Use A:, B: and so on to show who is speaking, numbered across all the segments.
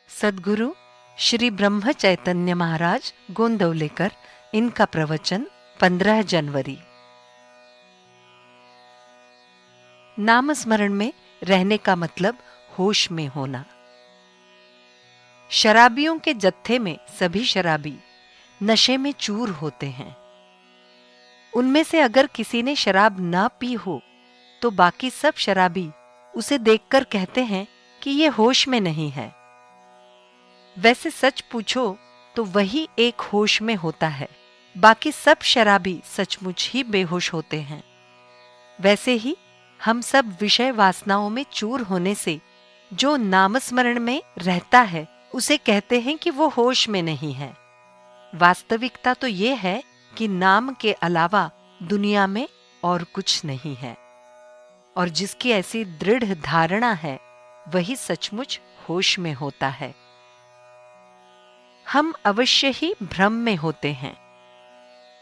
A: सद्गुरु श्री ब्रह्म चैतन्य महाराज गोंदवलेकर, इनका प्रवचन 15 जनवरी। नाम स्मरण में रहने का मतलब होश में होना। शराबियों के जत्थे में सभी शराबी नशे में चूर होते हैं। उनमें से अगर किसी ने शराब ना पी हो तो बाकी सब शराबी उसे देखकर कहते हैं कि ये होश में नहीं है। वैसे सच पूछो तो वही एक होश में होता है, बाकी सब शराबी सचमुच ही बेहोश होते हैं। वैसे ही हम सब विषय वासनाओं में चूर होने से जो नामस्मरण में रहता है उसे कहते हैं कि वो होश में नहीं है। वास्तविकता तो ये है कि नाम के अलावा दुनिया में और कुछ नहीं है, और जिसकी ऐसी दृढ़ धारणा है वही सचमुच होश में होता है। हम अवश्य ही भ्रम में होते हैं।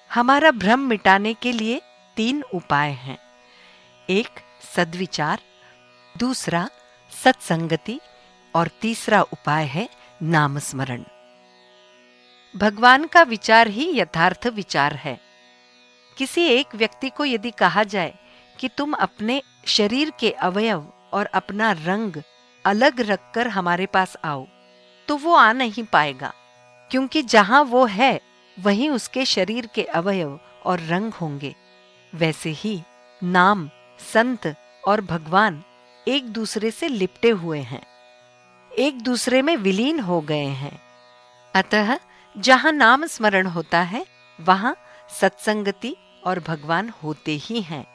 A: हमारा भ्रम मिटाने के लिए 3 उपाय हैं। एक सद्विचार, दूसरा सत्संगति और तीसरा उपाय है नामस्मरण। भगवान का विचार ही यथार्थ विचार है। किसी एक व्यक्ति को यदि कहा जाए कि तुम अपने शरीर के अवयव और अपना रंग अलग रखकर हमारे पास आओ, तो वो आ नहीं पाएगा, क्योंकि जहां वो है वहीं उसके शरीर के अवयव और रंग होंगे। वैसे ही नाम, संत और भगवान एक दूसरे से लिपटे हुए हैं, एक दूसरे में विलीन हो गए हैं। अतः जहां नाम स्मरण होता है वहां सत्संगति और भगवान होते ही हैं।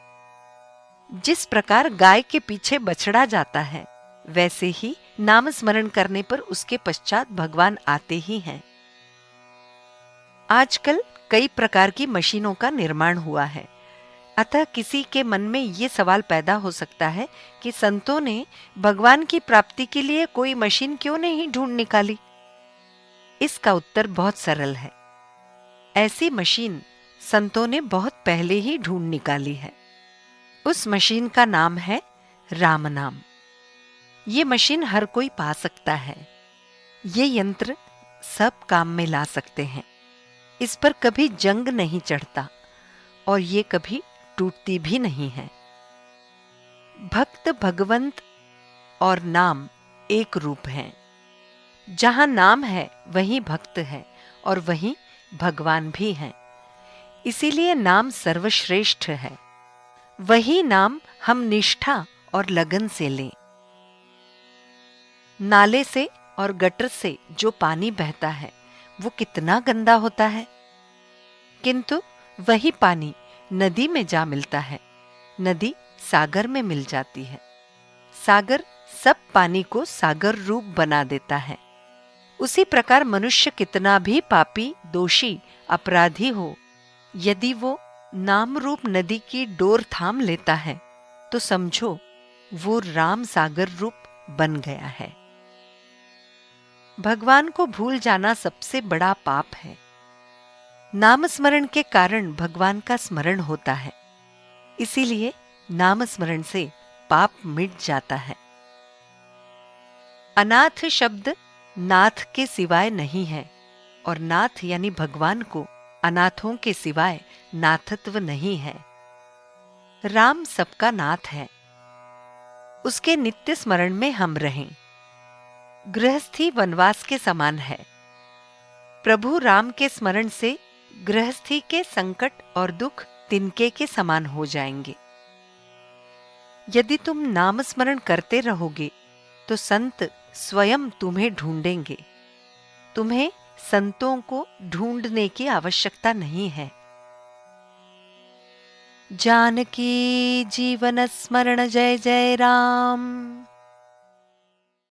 A: जिस प्रकार गाय के पीछे बछड़ा जाता है, वैसे ही नाम स्मरण करने पर उसके पश्चात भगवान आते ही हैं। आजकल कई प्रकार की मशीनों का निर्माण हुआ है, अतः किसी के मन में ये सवाल पैदा हो सकता है कि संतों ने भगवान की प्राप्ति के लिए कोई मशीन क्यों नहीं ढूंढ निकाली। इसका उत्तर बहुत सरल है। ऐसी मशीन संतों ने बहुत पहले ही ढूंढ निकाली है। उस मशीन का नाम है राम नाम। ये मशीन हर कोई पा सकता है। ये यंत्र सब काम में ला सकते हैं। इस पर कभी जंग नहीं चढ़ता और ये कभी टूटती भी नहीं है। भक्त, भगवंत और नाम एक रूप हैं। जहां नाम है वहीं भक्त है और वहीं भगवान भी हैं। इसीलिए नाम सर्वश्रेष्ठ है। वही नाम हम निष्ठा और लगन से लें। नाले से और गटर से जो पानी बहता है वो कितना गंदा होता है, किंतु वही पानी नदी में जा मिलता है। नदी सागर में मिल जाती है। सागर सब पानी को सागर रूप बना देता है। उसी प्रकार मनुष्य कितना भी पापी, दोषी, अपराधी हो, यदि वो नाम रूप नदी की डोर थाम लेता है तो समझो वो राम सागर रूप बन गया है। भगवान को भूल जाना सबसे बड़ा पाप है। नाम स्मरण के कारण भगवान का स्मरण होता है। इसीलिए नाम स्मरण से पाप मिट जाता है। अनाथ शब्द नाथ के सिवाय नहीं है, और नाथ यानी भगवान को अनाथों के सिवाय नाथत्व नहीं है। राम सबका नाथ है। उसके नित्य स्मरण में हम रहें। गृहस्थी वनवास के समान है। प्रभु राम के स्मरण से गृहस्थी के संकट और दुख तिनके के समान हो जाएंगे। यदि तुम नाम स्मरण करते रहोगे तो संत स्वयं तुम्हें ढूंढेंगे। तुम्हें संतों को ढूंढने की आवश्यकता नहीं है। जानकी जीवन स्मरण जय जय राम।